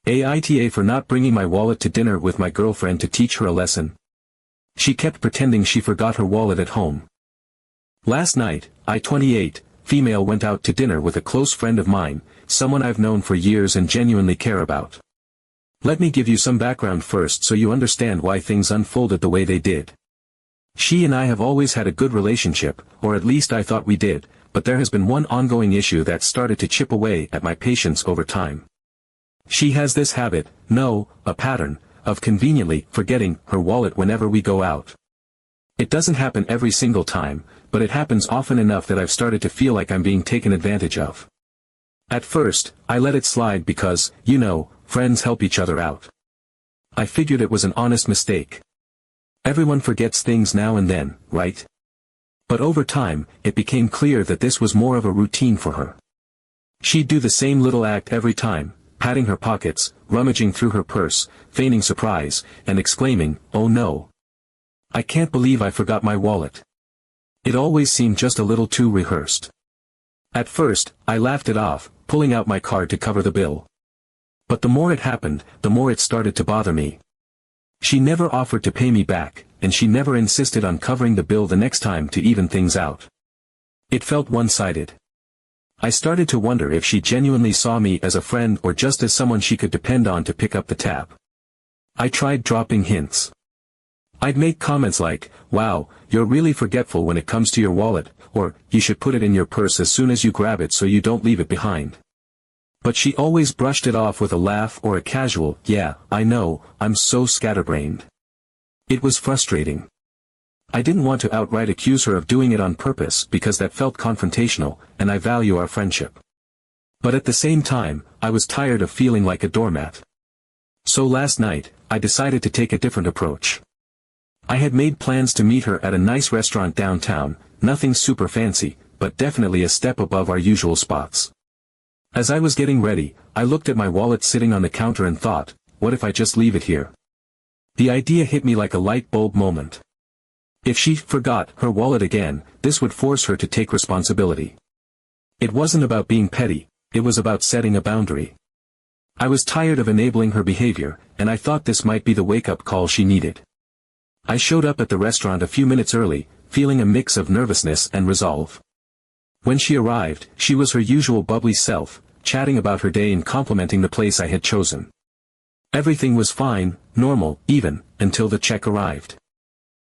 AITA for not bringing my wallet to dinner with my girlfriend to teach her a lesson. She kept pretending she forgot her wallet at home. Last night, I 28, female went out to dinner with a close friend of mine, someone I've known for years and genuinely care about. Let me give you some background first so you understand why things unfolded the way they did. She and I have always had a good relationship, or at least I thought we did, but there has been one ongoing issue that started to chip away at my patience over time. She has this habit, no, a pattern, of conveniently forgetting her wallet whenever we go out. It doesn't happen every single time, but it happens often enough that I've started to feel like I'm being taken advantage of. At first, I let it slide because, you know, friends help each other out. I figured it was an honest mistake. Everyone forgets things now and then, right? But over time, it became clear that this was more of a routine for her. She'd do the same little act every time, patting her pockets, rummaging through her purse, feigning surprise, and exclaiming, "Oh no! I can't believe I forgot my wallet." It always seemed just a little too rehearsed. At first, I laughed it off, pulling out my card to cover the bill. But the more it happened, the more it started to bother me. She never offered to pay me back, and she never insisted on covering the bill the next time to even things out. It felt one-sided. I started to wonder if she genuinely saw me as a friend or just as someone she could depend on to pick up the tab. I tried dropping hints. I'd make comments like, "Wow, you're really forgetful when it comes to your wallet," or, "You should put it in your purse as soon as you grab it so you don't leave it behind." But she always brushed it off with a laugh or a casual, "Yeah, I know, I'm so scatterbrained." It was frustrating. I didn't want to outright accuse her of doing it on purpose because that felt confrontational, and I value our friendship. But at the same time, I was tired of feeling like a doormat. So last night, I decided to take a different approach. I had made plans to meet her at a nice restaurant downtown, nothing super fancy, but definitely a step above our usual spots. As I was getting ready, I looked at my wallet sitting on the counter and thought, what if I just leave it here? The idea hit me like a light bulb moment. If she forgot her wallet again, this would force her to take responsibility. It wasn't about being petty, it was about setting a boundary. I was tired of enabling her behavior, and I thought this might be the wake-up call she needed. I showed up at the restaurant a few minutes early, feeling a mix of nervousness and resolve. When she arrived, she was her usual bubbly self, chatting about her day and complimenting the place I had chosen. Everything was fine, normal, even, until the check arrived.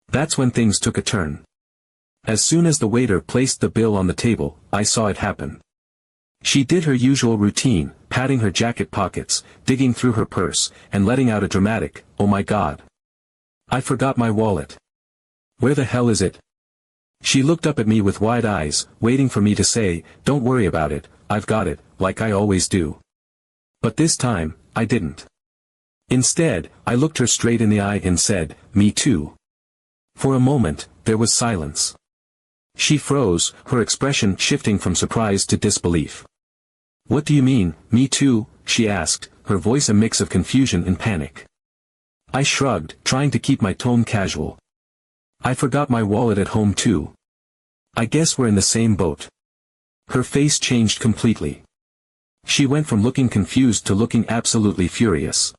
That's when things took a turn. As soon as the waiter placed the bill on the table, I saw it happen. She did her usual routine, patting her jacket pockets, digging through her purse, and letting out a dramatic, "Oh my God. I forgot my wallet. Where the hell is it?" She looked up at me with wide eyes, waiting for me to say, "Don't worry about it, I've got it," like I always do. But this time, I didn't. Instead, I looked her straight in the eye and said, "Me too." For a moment, there was silence. She froze, her expression shifting from surprise to disbelief. "What do you mean, me too?" she asked, her voice a mix of confusion and panic. I shrugged, trying to keep my tone casual. "I forgot my wallet at home too. I guess we're in the same boat." Her face changed completely. She went from looking confused to looking absolutely furious.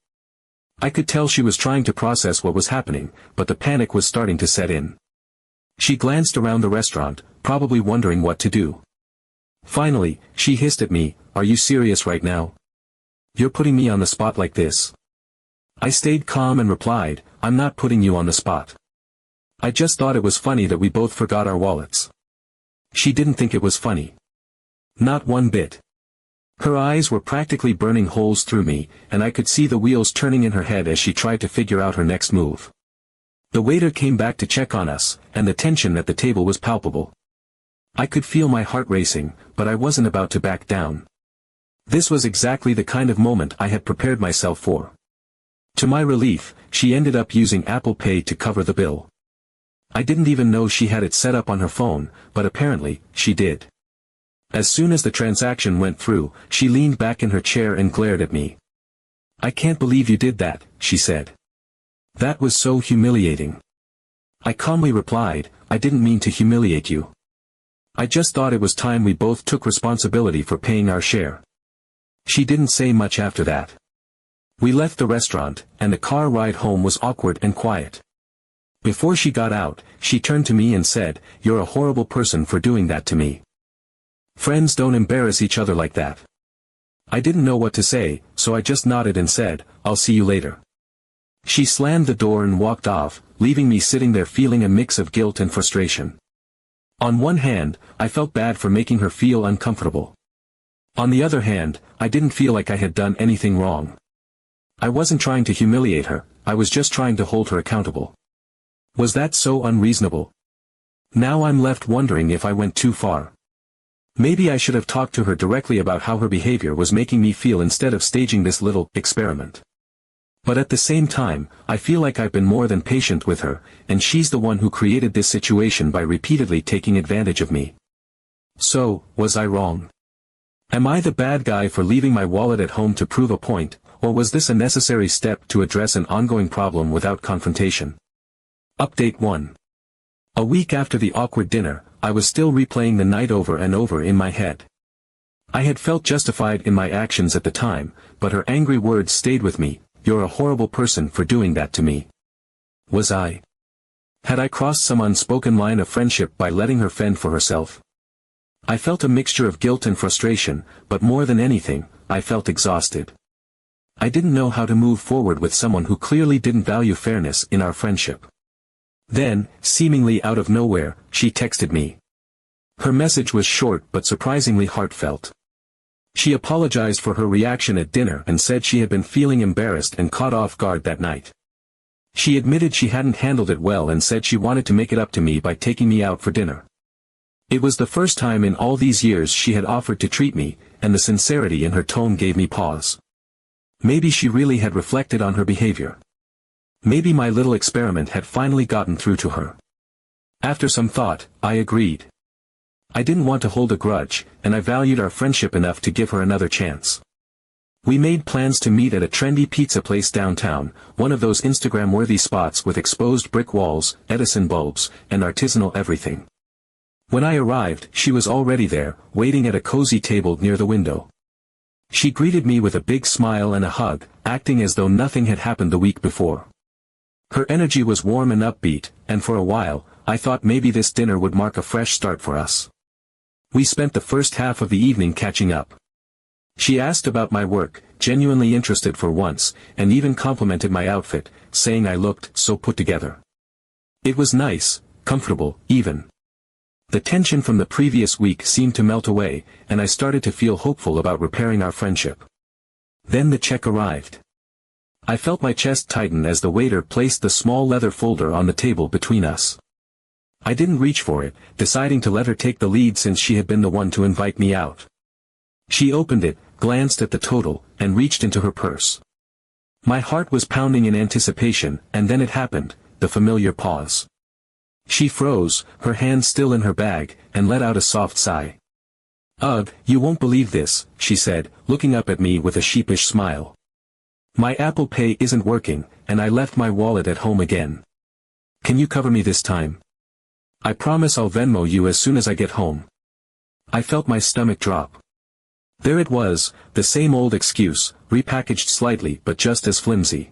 I could tell she was trying to process what was happening, but the panic was starting to set in. She glanced around the restaurant, probably wondering what to do. Finally, she hissed at me, "Are you serious right now? You're putting me on the spot like this." I stayed calm and replied, "I'm not putting you on the spot. I just thought it was funny that we both forgot our wallets." She didn't think it was funny. Not one bit. Her eyes were practically burning holes through me, and I could see the wheels turning in her head as she tried to figure out her next move. The waiter came back to check on us, and the tension at the table was palpable. I could feel my heart racing, but I wasn't about to back down. This was exactly the kind of moment I had prepared myself for. To my relief, she ended up using Apple Pay to cover the bill. I didn't even know she had it set up on her phone, but apparently, she did. As soon as the transaction went through, she leaned back in her chair and glared at me. "I can't believe you did that," she said. "That was so humiliating." I calmly replied, "I didn't mean to humiliate you. I just thought it was time we both took responsibility for paying our share." She didn't say much after that. We left the restaurant, and the car ride home was awkward and quiet. Before she got out, she turned to me and said, "You're a horrible person for doing that to me. Friends don't embarrass each other like that." I didn't know what to say, so I just nodded and said, "I'll see you later." She slammed the door and walked off, leaving me sitting there feeling a mix of guilt and frustration. On one hand, I felt bad for making her feel uncomfortable. On the other hand, I didn't feel like I had done anything wrong. I wasn't trying to humiliate her, I was just trying to hold her accountable. Was that so unreasonable? Now I'm left wondering if I went too far. Maybe I should have talked to her directly about how her behavior was making me feel instead of staging this little experiment. But at the same time, I feel like I've been more than patient with her, and she's the one who created this situation by repeatedly taking advantage of me. So, was I wrong? Am I the bad guy for leaving my wallet at home to prove a point, or was this a necessary step to address an ongoing problem without confrontation? Update 1. A week after the awkward dinner, I was still replaying the night over and over in my head. I had felt justified in my actions at the time, but her angry words stayed with me. "You're a horrible person for doing that to me." Was I? Had I crossed some unspoken line of friendship by letting her fend for herself? I felt a mixture of guilt and frustration, but more than anything, I felt exhausted. I didn't know how to move forward with someone who clearly didn't value fairness in our friendship. Then, seemingly out of nowhere, she texted me. Her message was short but surprisingly heartfelt. She apologized for her reaction at dinner and said she had been feeling embarrassed and caught off guard that night. She admitted she hadn't handled it well and said she wanted to make it up to me by taking me out for dinner. It was the first time in all these years she had offered to treat me, and the sincerity in her tone gave me pause. Maybe she really had reflected on her behavior. Maybe my little experiment had finally gotten through to her. After some thought, I agreed. I didn't want to hold a grudge, and I valued our friendship enough to give her another chance. We made plans to meet at a trendy pizza place downtown, one of those Instagram-worthy spots with exposed brick walls, Edison bulbs, and artisanal everything. When I arrived, she was already there, waiting at a cozy table near the window. She greeted me with a big smile and a hug, acting as though nothing had happened the week before. Her energy was warm and upbeat, and for a while, I thought maybe this dinner would mark a fresh start for us. We spent the first half of the evening catching up. She asked about my work, genuinely interested for once, and even complimented my outfit, saying I looked so put together. It was nice, comfortable, even. The tension from the previous week seemed to melt away, and I started to feel hopeful about repairing our friendship. Then the check arrived. I felt my chest tighten as the waiter placed the small leather folder on the table between us. I didn't reach for it, deciding to let her take the lead since she had been the one to invite me out. She opened it, glanced at the total, and reached into her purse. My heart was pounding in anticipation, and then it happened, the familiar pause. She froze, her hand still in her bag, and let out a soft sigh. "Ugh, you won't believe this," she said, looking up at me with a sheepish smile. "My Apple Pay isn't working, and I left my wallet at home again. Can you cover me this time? I promise I'll Venmo you as soon as I get home." I felt my stomach drop. There it was, the same old excuse, repackaged slightly but just as flimsy.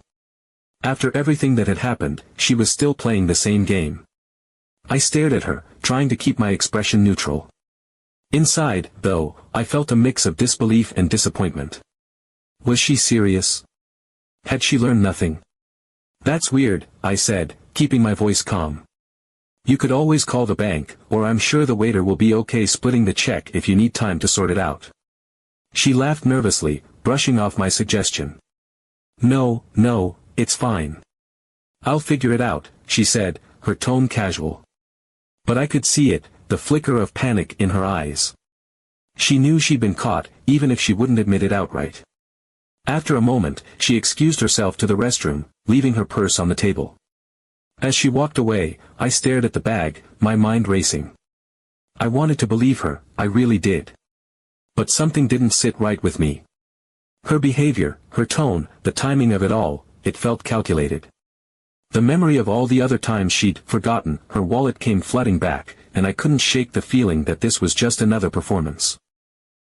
After everything that had happened, she was still playing the same game. I stared at her, trying to keep my expression neutral. Inside, though, I felt a mix of disbelief and disappointment. Was she serious? Had she learned nothing? "That's weird," I said, keeping my voice calm. "You could always call the bank, or I'm sure the waiter will be okay splitting the check if you need time to sort it out." She laughed nervously, brushing off my suggestion. No, it's fine. I'll figure it out," she said, her tone casual. But I could see it, the flicker of panic in her eyes. She knew she'd been caught, even if she wouldn't admit it outright. After a moment, she excused herself to the restroom, leaving her purse on the table. As she walked away, I stared at the bag, my mind racing. I wanted to believe her, I really did. But something didn't sit right with me. Her behavior, her tone, the timing of it all, it felt calculated. The memory of all the other times she'd forgotten her wallet came flooding back, and I couldn't shake the feeling that this was just another performance.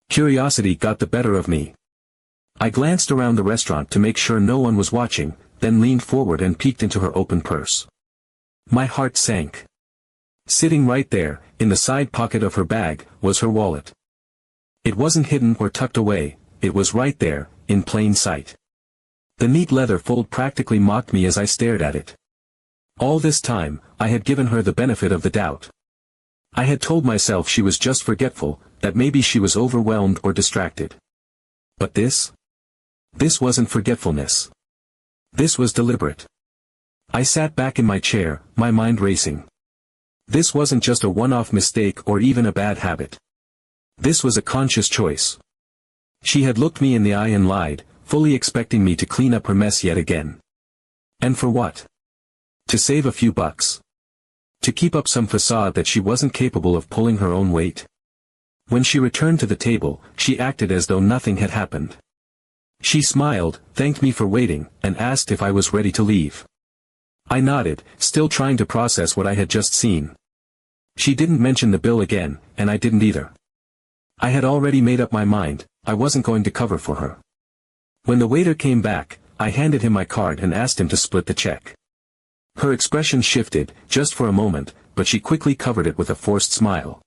Curiosity got the better of me. I glanced around the restaurant to make sure no one was watching, then leaned forward and peeked into her open purse. My heart sank. Sitting right there, in the side pocket of her bag, was her wallet. It wasn't hidden or tucked away, it was right there, in plain sight. The neat leather fold practically mocked me as I stared at it. All this time, I had given her the benefit of the doubt. I had told myself she was just forgetful, that maybe she was overwhelmed or distracted. But this? This wasn't forgetfulness. This was deliberate. I sat back in my chair, my mind racing. This wasn't just a one-off mistake or even a bad habit. This was a conscious choice. She had looked me in the eye and lied, fully expecting me to clean up her mess yet again. And for what? To save a few bucks. To keep up some facade that she wasn't capable of pulling her own weight. When she returned to the table, she acted as though nothing had happened. She smiled, thanked me for waiting, and asked if I was ready to leave. I nodded, still trying to process what I had just seen. She didn't mention the bill again, and I didn't either. I had already made up my mind, I wasn't going to cover for her. When the waiter came back, I handed him my card and asked him to split the check. Her expression shifted, just for a moment, but she quickly covered it with a forced smile.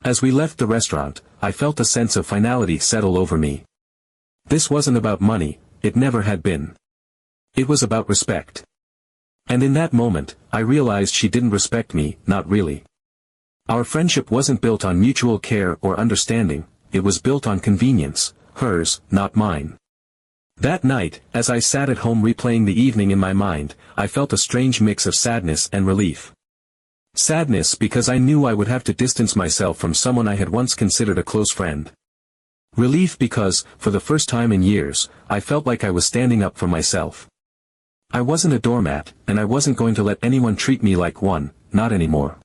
As we left the restaurant, I felt a sense of finality settle over me. This wasn't about money, it never had been. It was about respect. And in that moment, I realized she didn't respect me, not really. Our friendship wasn't built on mutual care or understanding, it was built on convenience, hers, not mine. That night, as I sat at home replaying the evening in my mind, I felt a strange mix of sadness and relief. Sadness because I knew I would have to distance myself from someone I had once considered a close friend. Relief because, for the first time in years, I felt like I was standing up for myself. I wasn't a doormat, and I wasn't going to let anyone treat me like one, not anymore.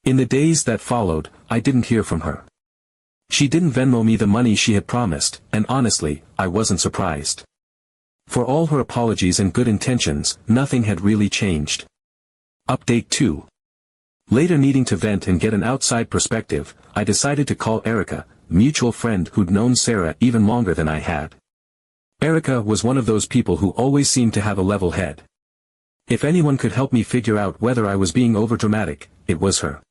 In the days that followed, I didn't hear from her. She didn't Venmo me the money she had promised, and honestly, I wasn't surprised. For all her apologies and good intentions, nothing had really changed. Update 2. Later, needing to vent and get an outside perspective, I decided to call Erica, a mutual friend who'd known Sarah even longer than I had. Erica was one of those people who always seemed to have a level head. If anyone could help me figure out whether I was being overdramatic, it was her.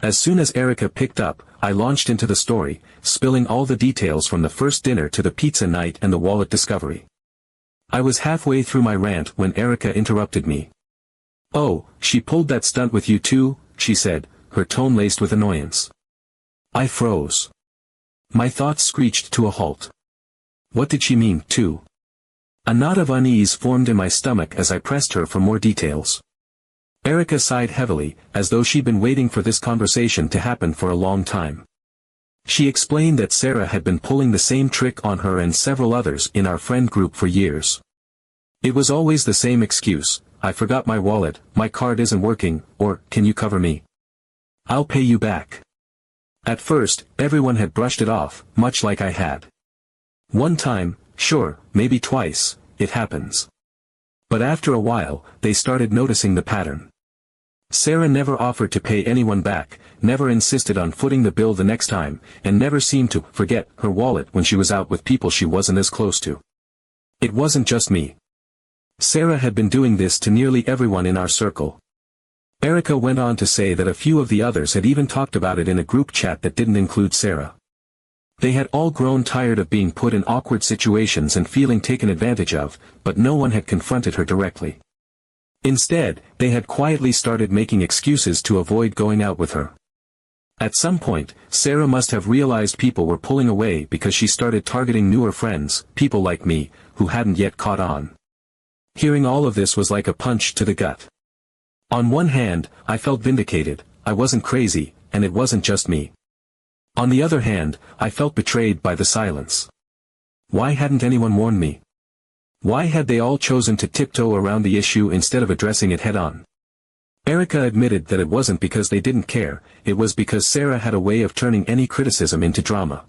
As soon as Erica picked up, I launched into the story, spilling all the details from the first dinner to the pizza night and the wallet discovery. I was halfway through my rant when Erica interrupted me. "Oh, she pulled that stunt with you too," she said, her tone laced with annoyance. I froze. My thoughts screeched to a halt. What did she mean, too? A knot of unease formed in my stomach as I pressed her for more details. Erica sighed heavily, as though she'd been waiting for this conversation to happen for a long time. She explained that Sarah had been pulling the same trick on her and several others in our friend group for years. It was always the same excuse: "I forgot my wallet, my card isn't working," or "Can you cover me? I'll pay you back." At first, everyone had brushed it off, much like I had. One time, sure, maybe twice, it happens. But after a while, they started noticing the pattern. Sarah never offered to pay anyone back, never insisted on footing the bill the next time, and never seemed to forget her wallet when she was out with people she wasn't as close to. It wasn't just me. Sarah had been doing this to nearly everyone in our circle. Erica went on to say that a few of the others had even talked about it in a group chat that didn't include Sarah. They had all grown tired of being put in awkward situations and feeling taken advantage of, but no one had confronted her directly. Instead, they had quietly started making excuses to avoid going out with her. At some point, Sarah must have realized people were pulling away because she started targeting newer friends, people like me, who hadn't yet caught on. Hearing all of this was like a punch to the gut. On one hand, I felt vindicated, I wasn't crazy, and it wasn't just me. On the other hand, I felt betrayed by the silence. Why hadn't anyone warned me? Why had they all chosen to tiptoe around the issue instead of addressing it head-on? Erica admitted that it wasn't because they didn't care, it was because Sarah had a way of turning any criticism into drama.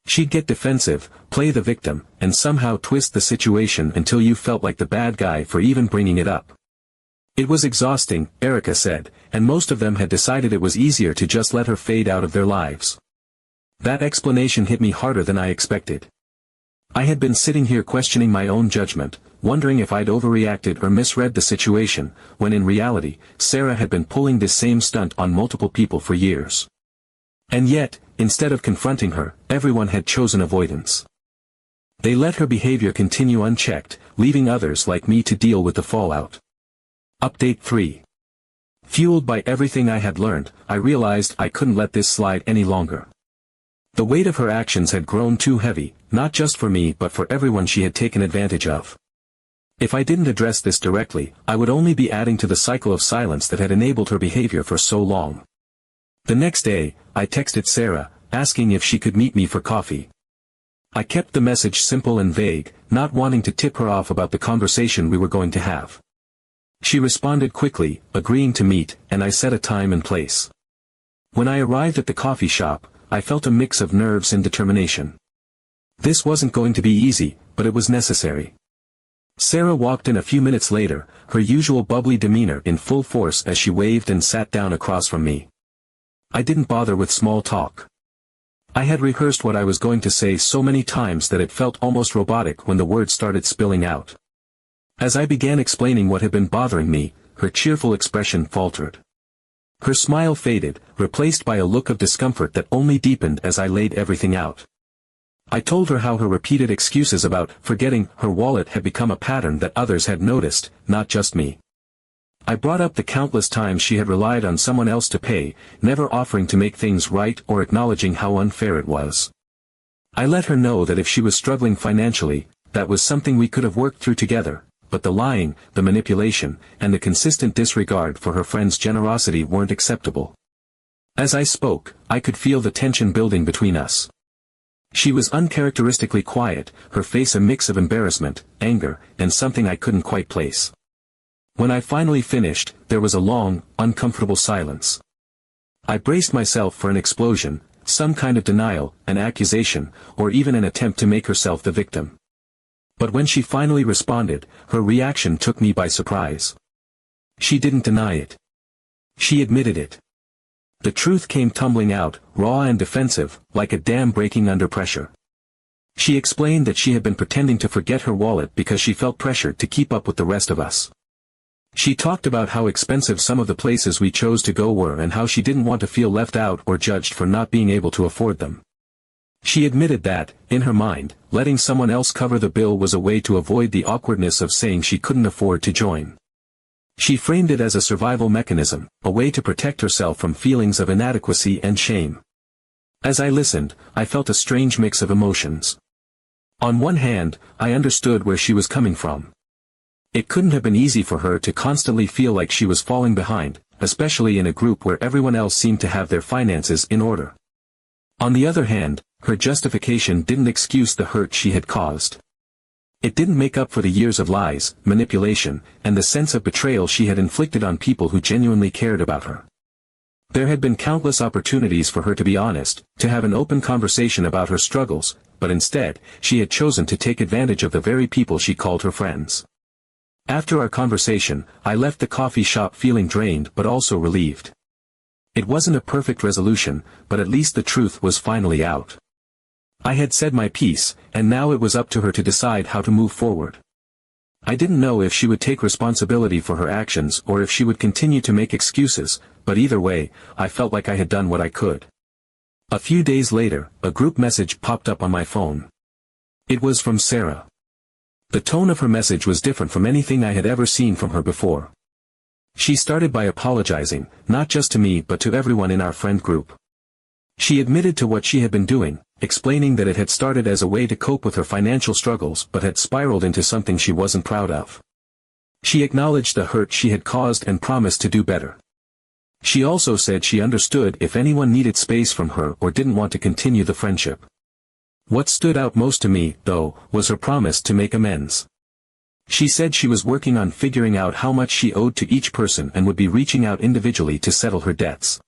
She'd get defensive, play the victim, and somehow twist the situation until you felt like the bad guy for even bringing it up. It was exhausting, Erica said, and most of them had decided it was easier to just let her fade out of their lives. That explanation hit me harder than I expected. I had been sitting here questioning my own judgment, wondering if I'd overreacted or misread the situation, when in reality, Sarah had been pulling this same stunt on multiple people for years. And yet, instead of confronting her, everyone had chosen avoidance. They let her behavior continue unchecked, leaving others like me to deal with the fallout. Update 3. Fueled by everything I had learned, I realized I couldn't let this slide any longer. The weight of her actions had grown too heavy, not just for me but for everyone she had taken advantage of. If I didn't address this directly, I would only be adding to the cycle of silence that had enabled her behavior for so long. The next day, I texted Sarah, asking if she could meet me for coffee. I kept the message simple and vague, not wanting to tip her off about the conversation we were going to have. She responded quickly, agreeing to meet, and I set a time and place. When I arrived at the coffee shop, I felt a mix of nerves and determination. This wasn't going to be easy, but it was necessary. Sarah walked in a few minutes later, her usual bubbly demeanor in full force as she waved and sat down across from me. I didn't bother with small talk. I had rehearsed what I was going to say so many times that it felt almost robotic when the words started spilling out. As I began explaining what had been bothering me, her cheerful expression faltered. Her smile faded, replaced by a look of discomfort that only deepened as I laid everything out. I told her how her repeated excuses about forgetting her wallet had become a pattern that others had noticed, not just me. I brought up the countless times she had relied on someone else to pay, never offering to make things right or acknowledging how unfair it was. I let her know that if she was struggling financially, that was something we could have worked through together, but the lying, the manipulation, and the consistent disregard for her friend's generosity weren't acceptable. As I spoke, I could feel the tension building between us. She was uncharacteristically quiet, her face a mix of embarrassment, anger, and something I couldn't quite place. When I finally finished, there was a long, uncomfortable silence. I braced myself for an explosion, some kind of denial, an accusation, or even an attempt to make herself the victim. But when she finally responded, her reaction took me by surprise. She didn't deny it. She admitted it. The truth came tumbling out, raw and defensive, like a dam breaking under pressure. She explained that she had been pretending to forget her wallet because she felt pressured to keep up with the rest of us. She talked about how expensive some of the places we chose to go were and how she didn't want to feel left out or judged for not being able to afford them. She admitted that, in her mind, letting someone else cover the bill was a way to avoid the awkwardness of saying she couldn't afford to join. She framed it as a survival mechanism, a way to protect herself from feelings of inadequacy and shame. As I listened, I felt a strange mix of emotions. On one hand, I understood where she was coming from. It couldn't have been easy for her to constantly feel like she was falling behind, especially in a group where everyone else seemed to have their finances in order. On the other hand, her justification didn't excuse the hurt she had caused. It didn't make up for the years of lies, manipulation, and the sense of betrayal she had inflicted on people who genuinely cared about her. There had been countless opportunities for her to be honest, to have an open conversation about her struggles, but instead, she had chosen to take advantage of the very people she called her friends. After our conversation, I left the coffee shop feeling drained but also relieved. It wasn't a perfect resolution, but at least the truth was finally out. I had said my piece, and now it was up to her to decide how to move forward. I didn't know if she would take responsibility for her actions or if she would continue to make excuses, but either way, I felt like I had done what I could. A few days later, a group message popped up on my phone. It was from Sarah. The tone of her message was different from anything I had ever seen from her before. She started by apologizing, not just to me but to everyone in our friend group. She admitted to what she had been doing, explaining that it had started as a way to cope with her financial struggles but had spiraled into something she wasn't proud of. She acknowledged the hurt she had caused and promised to do better. She also said she understood if anyone needed space from her or didn't want to continue the friendship. What stood out most to me, though, was her promise to make amends. She said she was working on figuring out how much she owed to each person and would be reaching out individually to settle her debts.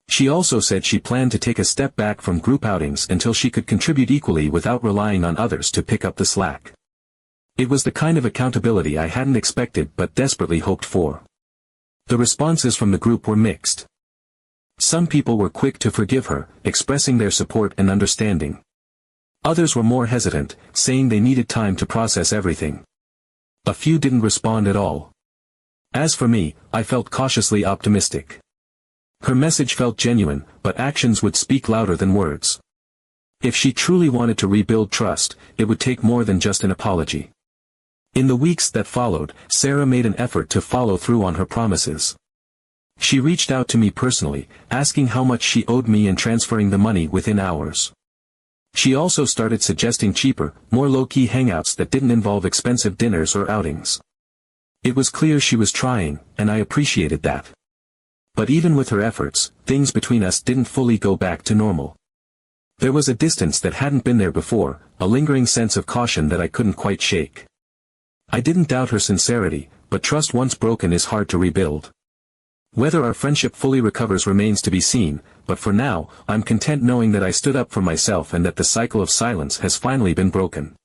She also said she planned to take a step back from group outings until she could contribute equally without relying on others to pick up the slack. It was the kind of accountability I hadn't expected but desperately hoped for. The responses from the group were mixed. Some people were quick to forgive her, expressing their support and understanding. Others were more hesitant, saying they needed time to process everything. A few didn't respond at all. As for me, I felt cautiously optimistic. Her message felt genuine, but actions would speak louder than words. If she truly wanted to rebuild trust, it would take more than just an apology. In the weeks that followed, Sarah made an effort to follow through on her promises. She reached out to me personally, asking how much she owed me and transferring the money within hours. She also started suggesting cheaper, more low-key hangouts that didn't involve expensive dinners or outings. It was clear she was trying, and I appreciated that. But even with her efforts, things between us didn't fully go back to normal. There was a distance that hadn't been there before, a lingering sense of caution that I couldn't quite shake. I didn't doubt her sincerity, but trust once broken is hard to rebuild. Whether our friendship fully recovers remains to be seen, but for now, I'm content knowing that I stood up for myself and that the cycle of silence has finally been broken.